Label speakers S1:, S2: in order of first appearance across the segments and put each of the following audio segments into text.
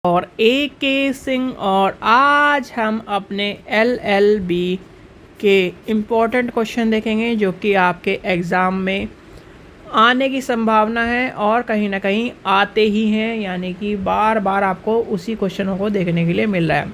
S1: और AK सिंह और आज हम अपने LLB के इम्पोर्टेंट क्वेश्चन देखेंगे जो कि आपके एग्ज़ाम में आने की संभावना है और कहीं ना कहीं आते ही हैं, यानी कि बार बार आपको उसी क्वेश्चनों को देखने के लिए मिल रहा है।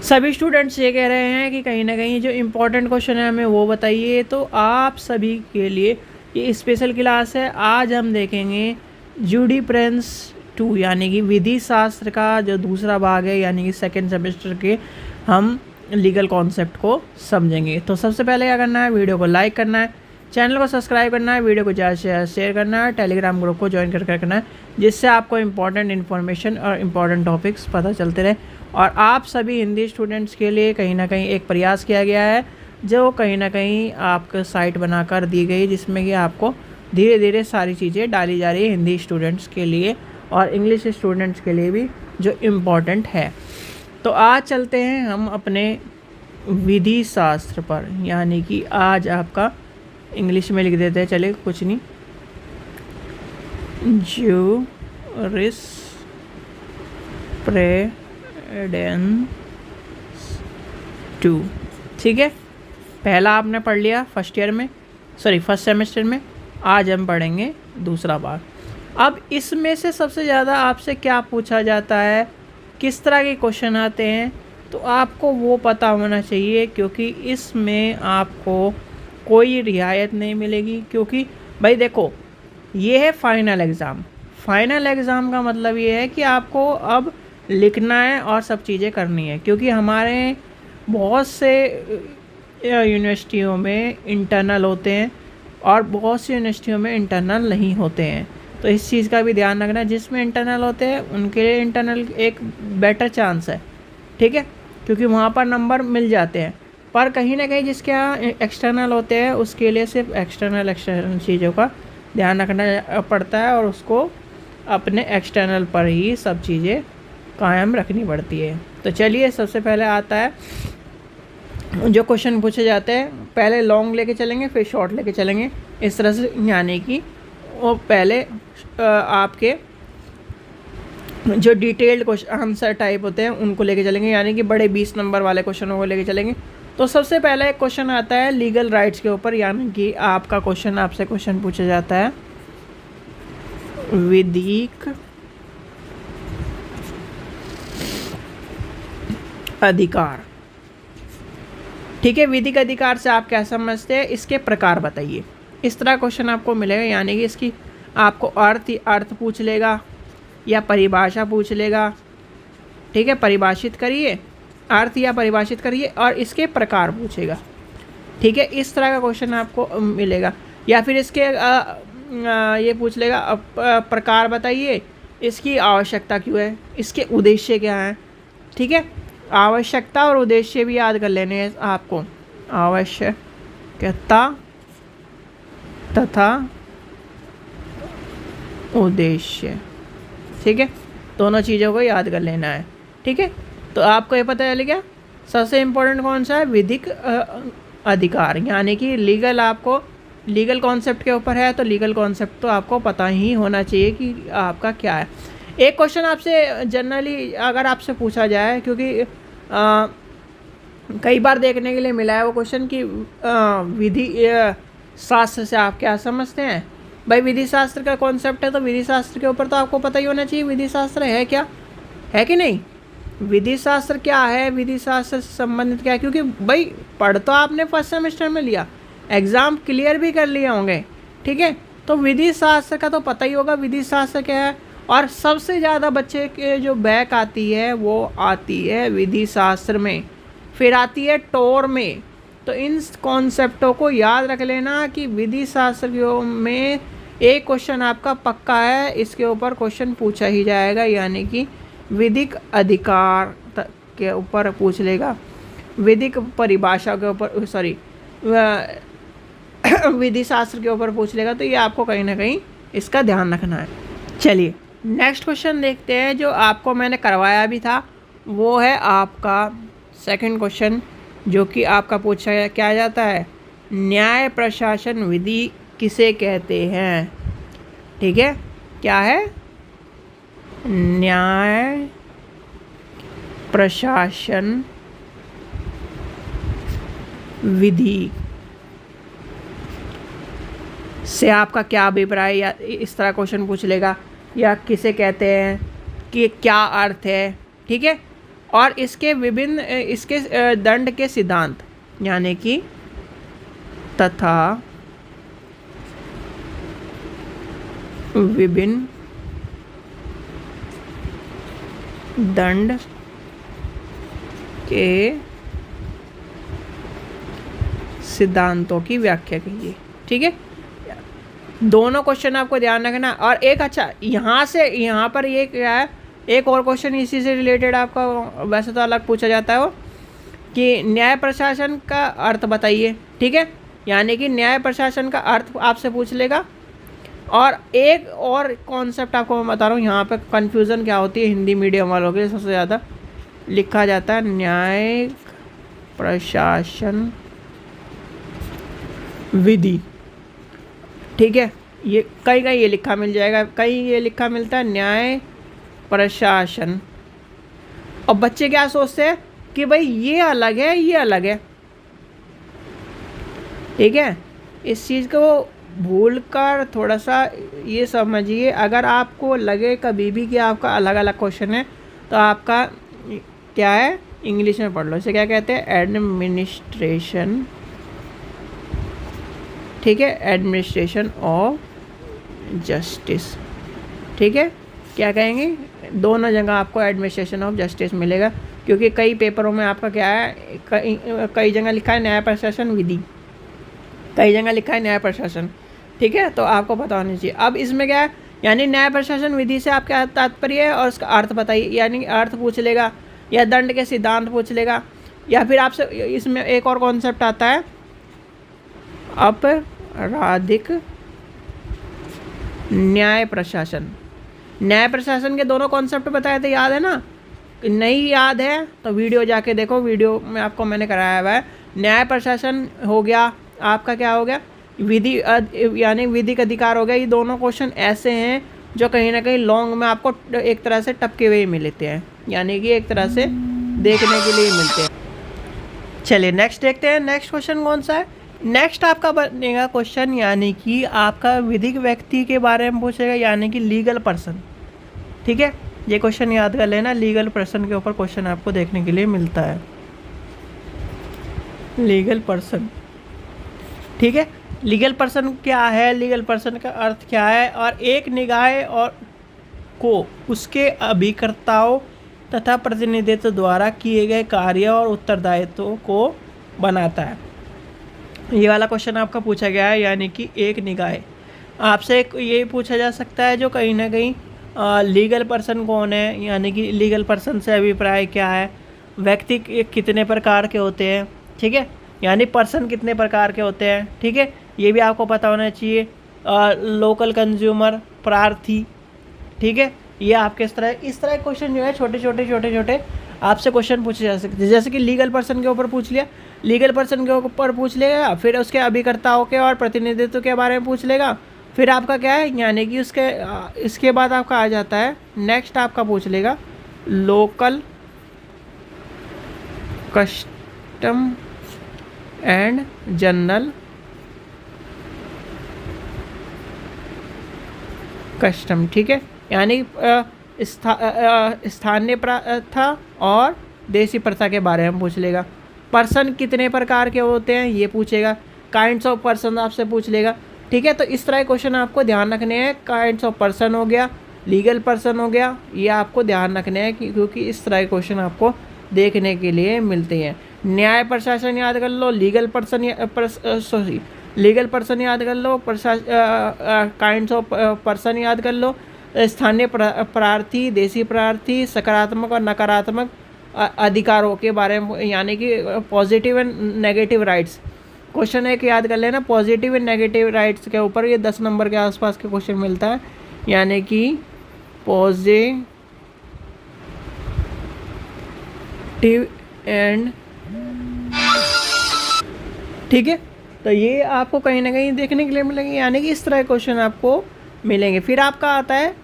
S1: सभी स्टूडेंट्स ये कह रहे हैं कि कहीं ना कहीं जो इम्पोर्टेंट क्वेश्चन है हमें वो बताइए, तो आप सभी के लिए ये स्पेशल क्लास है। आज हम देखेंगे जूरिस्प्रूडेंस 2 यानी कि विधि शास्त्र का जो दूसरा भाग है, यानी कि सेकेंड सेमेस्टर के हम लीगल कॉन्सेप्ट को समझेंगे। तो सबसे पहले क्या करना है, वीडियो को लाइक करना है, चैनल को सब्सक्राइब करना है, वीडियो को ज़्यादा से शेयर करना है, टेलीग्राम ग्रुप को ज्वाइन करके रखना है, जिससे आपको इंपॉर्टेंट इन्फॉर्मेशन और इम्पॉर्टेंट टॉपिक्स पता चलते रहे। और आप सभी हिंदी स्टूडेंट्स के लिए कहीं ना कहीं एक प्रयास किया गया है जो कहीं ना कहीं आपको साइट बनाकर दी गई, जिसमें कि आपको धीरे धीरे सारी चीज़ें डाली जा रही है हिंदी स्टूडेंट्स के लिए और इंग्लिश स्टूडेंट्स के लिए भी, जो इम्पॉर्टेंट है। तो आज चलते हैं हम अपने विधि शास्त्र पर, यानी कि आज आपका इंग्लिश में लिख देते हैं, चलिए कुछ नहीं, जूरिस्प्रूडेंस 2, ठीक है। पहला आपने पढ़ लिया फर्स्ट सेमेस्टर में। आज हम पढ़ेंगे दूसरा भाग। अब इसमें से सबसे ज़्यादा आपसे क्या पूछा जाता है, किस तरह के क्वेश्चन आते हैं, तो आपको वो पता होना चाहिए, क्योंकि इसमें आपको कोई रियायत नहीं मिलेगी। क्योंकि भाई देखो, ये है फाइनल एग्ज़ाम। फाइनल एग्ज़ाम का मतलब ये है कि आपको अब लिखना है और सब चीज़ें करनी है, क्योंकि हमारे बहुत से यूनिवर्सिटियों में इंटरनल होते हैं और बहुत सी यूनिवर्सिटियों में इंटरनल नहीं होते हैं। तो इस चीज़ का भी ध्यान रखना, जिसमें इंटरनल होते हैं उनके लिए इंटरनल एक बेटर चांस है, ठीक है, क्योंकि वहाँ पर नंबर मिल जाते हैं। पर कहीं ना कहीं जिसके यहाँ एक्सटर्नल होते हैं उसके लिए सिर्फ एक्सटर्नल चीज़ों का ध्यान रखना पड़ता है और उसको अपने एक्सटर्नल पर ही सब चीज़ें कायम रखनी पड़ती है। तो चलिए, सबसे पहले आता है जो क्वेश्चन पूछे जाते हैं, पहले लॉन्ग लेके चलेंगे फिर शॉर्ट लेके चलेंगे, इस तरह से, यानी कि वो पहले आपके जो डिटेल्ड क्वेश्चन आंसर टाइप होते हैं उनको लेके चलेंगे, यानी कि बड़े 20 नंबर वाले क्वेश्चनों को लेके चलेंगे। तो सबसे पहला एक क्वेश्चन आता है लीगल राइट्स के ऊपर, यानी कि आपसे क्वेश्चन पूछा जाता है विधिक अधिकार, ठीक है। विधिक अधिकार से आप क्या समझते हैं, इसके प्रकार बताइए, इस तरह क्वेश्चन आपको मिलेगा। यानी कि इसकी आपको अर्थ पूछ लेगा या परिभाषा पूछ लेगा, ठीक है, परिभाषित करिए, अर्थ या परिभाषित करिए, और इसके प्रकार पूछेगा, ठीक है। इस तरह का क्वेश्चन आपको मिलेगा। या फिर इसके ये पूछ लेगा प्रकार बताइए, इसकी आवश्यकता क्यों है, इसके उद्देश्य क्या हैं, ठीक है। आवश्यकता और उद्देश्य भी याद कर लेने हैं आपको, आवश्यकता तथा उद्देश्य, ठीक है, दोनों चीज़ों को याद कर लेना है, ठीक है। तो आपको ये पता चल गया सबसे इम्पोर्टेंट कौन सा है, विधिक अधिकार, यानी कि लीगल, आपको लीगल कॉन्सेप्ट के ऊपर है, तो लीगल कॉन्सेप्ट तो आपको पता ही होना चाहिए कि आपका क्या है। एक क्वेश्चन आपसे जनरली अगर आपसे पूछा जाए, क्योंकि कई बार देखने के लिए मिला है वो क्वेश्चन कि विधि शास्त्र से आप क्या समझते हैं। भाई विधि शास्त्र का कॉन्सेप्ट है, तो विधि शास्त्र के ऊपर तो आपको पता ही होना चाहिए विधि शास्त्र है क्या, है कि नहीं, विधि शास्त्र क्या है, विधि शास्त्र से संबंधित क्या है। क्योंकि भाई पढ़ तो आपने फर्स्ट सेमेस्टर में लिया, एग्ज़ाम क्लियर भी कर लिए होंगे, ठीक है, तो विधि शास्त्र का तो पता ही होगा विधि शास्त्र क्या है। और सबसे ज़्यादा बच्चे के जो बैक आती है वो आती है विधि शास्त्र में, फिर आती है टोर में। तो इन कॉन्सेप्टों को याद रख लेना कि विधि शास्त्र में एक क्वेश्चन आपका पक्का है, इसके ऊपर क्वेश्चन पूछा ही जाएगा, यानी कि विधिक अधिकार के ऊपर पूछ लेगा, विधिक परिभाषा के ऊपर, सॉरी विधि शास्त्र के ऊपर पूछ लेगा। तो ये आपको कहीं ना कहीं इसका ध्यान रखना है। चलिए नेक्स्ट क्वेश्चन देखते हैं, जो आपको मैंने करवाया भी था, वो है आपका सेकंड क्वेश्चन, जो कि आपका पूछा क्या जाता है, न्याय प्रशासन विधि किसे कहते हैं, ठीक है, क्या है, न्याय प्रशासन विधि से आपका क्या अभिप्राय, या इस तरह क्वेश्चन पूछ लेगा, या किसे कहते हैं, कि क्या अर्थ है, ठीक है। और इसके विभिन्न इसके दंड के सिद्धांत, यानी कि तथा विभिन्न दंड के सिद्धांतों की व्याख्या कीजिए, ठीक है। दोनों क्वेश्चन आपको ध्यान रखना। और एक अच्छा यहाँ से यहाँ पर ये क्या है, एक और क्वेश्चन इसी से रिलेटेड आपका वैसे तो अलग पूछा जाता है वो, कि न्याय प्रशासन का अर्थ बताइए, ठीक है। यानी कि न्याय प्रशासन का अर्थ आपसे पूछ लेगा। और एक और कॉन्सेप्ट आपको मैं बता रहा हूँ, यहाँ पे कन्फ्यूज़न क्या होती है हिंदी मीडियम वालों के लिए, सबसे ज़्यादा लिखा जाता है न्यायिक प्रशासन विधि, ठीक है। ये कहीं कहीं ये लिखा मिल जाएगा, कहीं ये लिखा मिलता है न्याय प्रशासन। और बच्चे क्या सोचते हैं कि भाई ये अलग है, ये अलग है, ठीक है। इस चीज़ को भूल कर थोड़ा सा ये समझिए। अगर आपको लगे कभी भी कि आपका अलग अलग क्वेश्चन है, तो आपका क्या है, इंग्लिश में पढ़ लो। इसे क्या कहते हैं, एडमिनिस्ट्रेशन, ठीक है, एडमिनिस्ट्रेशन ऑफ जस्टिस, ठीक है। क्या कहेंगे, दोनों जगह आपको एडमिनिस्ट्रेशन ऑफ जस्टिस मिलेगा, क्योंकि कई पेपरों में आपका क्या है, कई जगह लिखा है न्याय प्रशासन विधि, कई जगह लिखा है न्याय प्रशासन, ठीक है। तो आपको पता होना चाहिए। अब इसमें क्या है, यानी न्याय प्रशासन विधि से आपका तात्पर्य है, और उसका अर्थ बताइए, यानी अर्थ पूछ लेगा, या दंड के सिद्धांत पूछ लेगा, या फिर आपसे इसमें एक और कॉन्सेप्ट आता है आपराधिक न्याय प्रशासन। न्याय प्रशासन के दोनों कॉन्सेप्ट बताए थे, याद है ना? नहीं याद है तो वीडियो जाके देखो, वीडियो में आपको मैंने कराया हुआ है। न्याय प्रशासन हो गया आपका, क्या हो गया, विधि यानी विधिक अधिकार हो गया। ये दोनों क्वेश्चन ऐसे हैं जो कहीं ना कहीं लॉन्ग में आपको एक तरह से टपके हुए मिलते हैं, यानी कि एक तरह से देखने के लिए मिलते हैं। चलिए नेक्स्ट देखते हैं, नेक्स्ट क्वेश्चन कौन सा है। नेक्स्ट आपका बनेगा क्वेश्चन, यानी कि आपका विधिक व्यक्ति के बारे में पूछेगा, यानी कि लीगल पर्सन, ठीक है। ये क्वेश्चन याद कर लेना, लीगल पर्सन के ऊपर क्वेश्चन आपको देखने के लिए मिलता है, लीगल पर्सन, ठीक है। लीगल पर्सन क्या है, लीगल पर्सन का अर्थ क्या है, और एक निकाय और को उसके अभिकर्ताओं तथा प्रतिनिधित्व द्वारा किए गए कार्य और उत्तरदायित्वों को बनाता है। ये वाला क्वेश्चन आपका पूछा गया है, यानी कि एक निकाय। आपसे ये पूछा जा सकता है जो कहीं ना कहीं लीगल पर्सन कौन है, यानी कि लीगल पर्सन से अभिप्राय क्या है, व्यक्ति कितने प्रकार के होते हैं, ठीक है, यानी पर्सन कितने प्रकार के होते हैं, ठीक है। ये भी आपको पता होना चाहिए। लोकल कंज्यूमर, प्रार्थी, ठीक है। ये आपके इस तरह क्वेश्चन जो है छोटे छोटे आपसे क्वेश्चन पूछे जा सकते हैं। जैसे कि लीगल पर्सन के ऊपर पूछ लिया, लीगल पर्सन के ऊपर पूछ लेगा, फिर उसके अभिकर्ताओं के और प्रतिनिधित्व के बारे में पूछ लेगा, फिर आपका क्या है, यानी कि इसके बाद आपका आ जाता है नेक्स्ट आपका पूछ लेगा local custom and general custom, ठीक है। यानी स्थानीय प्रथा और देसी प्रथा के बारे में पूछ लेगा। पर्सन कितने प्रकार के होते हैं ये पूछेगा। काइंड्स ऑफ पर्सन आपसे पूछ लेगा, ठीक है। तो इस तरह के क्वेश्चन आपको ध्यान रखने हैं। काइंड्स ऑफ पर्सन हो गया, लीगल पर्सन हो गया, ये आपको ध्यान रखने हैं क्योंकि इस तरह के क्वेश्चन आपको देखने के लिए मिलते हैं। न्याय प्रशासन याद कर लो, लीगल पर्सन याद कर लो, काइंड्स ऑफ पर्सन याद कर लो, स्थानीय प्रार्थी, देसी प्रार्थी, सकारात्मक और नकारात्मक अधिकारों के बारे में, यानी कि positive and negative rights. Question एक याद कर लेना, पॉजिटिव एंड नेगेटिव राइट्स के ऊपर ये 10 नंबर के आसपास के क्वेश्चन मिलता है, यानी कि पॉजिटिव एंड, ठीक है। तो ये आपको कहीं ना कहीं देखने के लिए मिलेंगे, यानी कि इस तरह के क्वेश्चन आपको मिलेंगे। फिर आपका आता है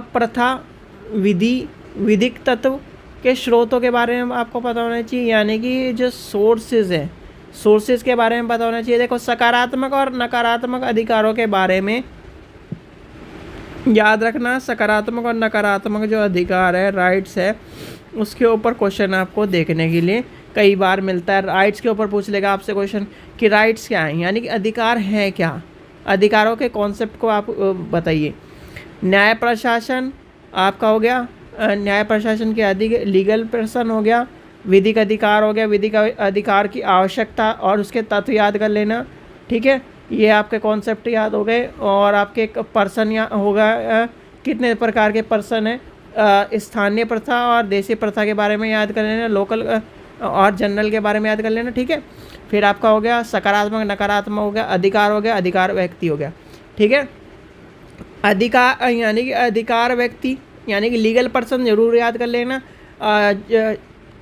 S1: प्रथा विधिक तत्व के स्रोतों के बारे में आपको पता होना चाहिए, यानी कि जो सोर्सेज हैं, सोर्सेज के बारे में पता होना चाहिए। देखो, सकारात्मक और नकारात्मक अधिकारों के बारे में याद रखना। सकारात्मक और नकारात्मक जो अधिकार है, राइट्स है, उसके ऊपर क्वेश्चन आपको देखने के लिए कई बार मिलता है। राइट्स के ऊपर पूछ लेगा आपसे क्वेश्चन कि राइट्स क्या हैं, यानी कि अधिकार हैं क्या, अधिकारों के कॉन्सेप्ट को आप बताइए। न्याय प्रशासन आपका हो गया, न्याय प्रशासन के अधिक लीगल पर्सन हो गया। विधिक अधिकार हो गया, विधिक अधिकार की आवश्यकता और उसके तत्व याद कर लेना, ठीक है। ये आपके कॉन्सेप्ट याद हो गए। और आपके एक पर्सन या होगा, कितने प्रकार के पर्सन हैं, स्थानीय प्रथा और देशी प्रथा के बारे में याद कर लेना, लोकल और जनरल के बारे में याद कर लेना, ठीक है। फिर आपका हो गया सकारात्मक नकारात्मक हो गया, अधिकार हो गया, अधिकार व्यक्ति हो गया, ठीक है। अधिकार यानी कि अधिकार व्यक्ति यानी कि लीगल पर्सन जरूर याद कर लेना।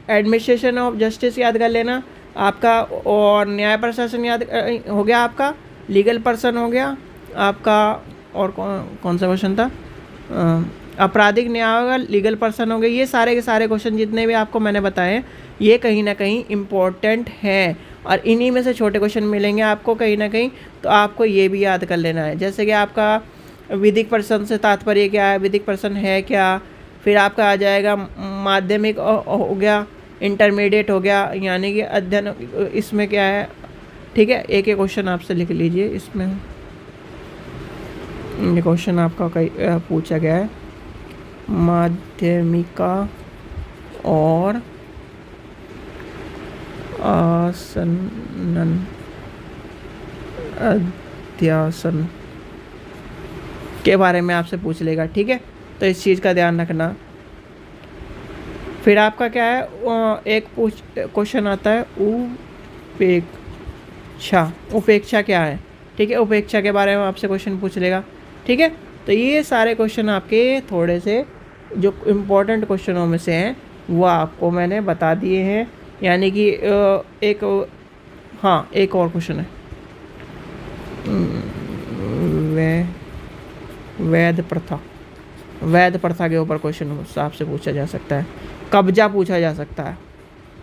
S1: एडमिनिस्ट्रेशन ऑफ जस्टिस याद कर लेना आपका, और न्याय प्रशासन याद हो गया आपका, लीगल पर्सन हो गया आपका, और कौन सा क्वेश्चन था, आपराधिक न्याय होगा, लीगल पर्सन हो गए। ये सारे के सारे क्वेश्चन जितने भी आपको मैंने बताए, ये कहीं ना कहीं इम्पोर्टेंट हैं, और इन्हीं में से छोटे क्वेश्चन मिलेंगे आपको कहीं ना कहीं, तो आपको ये भी याद कर लेना है। जैसे कि आपका विधिक पर्सन से तात्पर्य क्या है, विधिक पर्सन है क्या। फिर आपका आ जाएगा माध्यमिक हो गया, इंटरमीडिएट हो गया, यानी कि अध्ययन, इसमें क्या है, ठीक है। एक एक क्वेश्चन आपसे लिख लीजिए, इसमें ये क्वेश्चन आपका कई पूछा गया है, माध्यमिका और आसनन अध्यासन के बारे में आपसे पूछ लेगा, ठीक है। तो इस चीज़ का ध्यान रखना। फिर आपका क्या है, एक क्वेश्चन आता है उपेक्षा। उपेक्षा क्या है, ठीक है, उपेक्षा के बारे में आपसे क्वेश्चन पूछ लेगा, ठीक है। तो ये सारे क्वेश्चन आपके थोड़े से जो इम्पोर्टेंट क्वेश्चनों में से हैं वो आपको मैंने बता दिए हैं। यानी कि एक और क्वेश्चन है, वैध प्रथा, वैध प्रथा के ऊपर क्वेश्चन आपसे पूछा जा सकता है। कब्जा पूछा जा सकता है,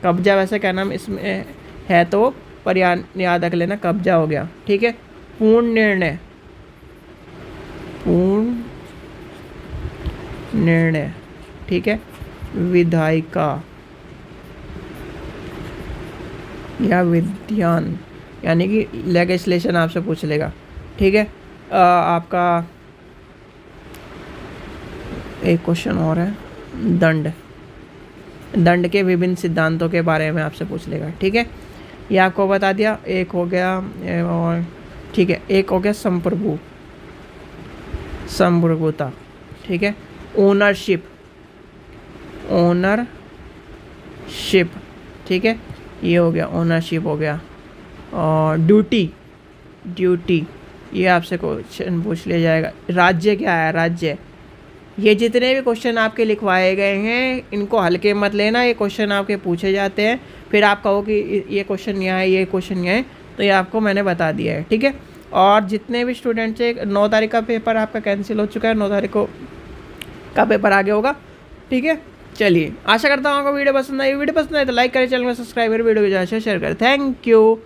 S1: कब्जा वैसे क्या नाम इसमें है, तो पर याद रख लेना, कब्जा हो गया, ठीक है। पूर्ण निर्णय, पूर्ण निर्णय, ठीक है। विधायिका या विधान, यानी कि लेजिस्लेशन आपसे पूछ लेगा, ठीक है। आपका एक क्वेश्चन और है, दंड, दंड के विभिन्न सिद्धांतों के बारे में आपसे पूछ लेगा, ठीक है। ये आपको बता दिया। एक हो गया, और ठीक है, एक हो गया संप्रभुता, ठीक है। ओनरशिप, ओनरशिप, ठीक है, ये हो गया, ओनरशिप हो गया। और ड्यूटी, ये आपसे क्वेश्चन पूछ लिया जाएगा। राज्य क्या है, राज्य। ये जितने भी क्वेश्चन आपके लिखवाए गए हैं, इनको हल्के मत लेना, ये क्वेश्चन आपके पूछे जाते हैं। फिर आप कहो कि ये क्वेश्चन यहाँ है, ये क्वेश्चन यहाँ है, तो ये आपको मैंने बता दिया है, ठीक है। और जितने भी स्टूडेंट्स हैं, 9 तारीख का पेपर आपका कैंसिल हो चुका है, 9 तारीख को का पेपर आगे होगा, ठीक है। चलिए, आशा करता हूँ आपको वीडियो पसंद आई। वीडियो पसंद आए तो लाइक करें, चैनल को सब्सक्राइब करें, वीडियो को ज़्यादा शेयर करें। Thank you.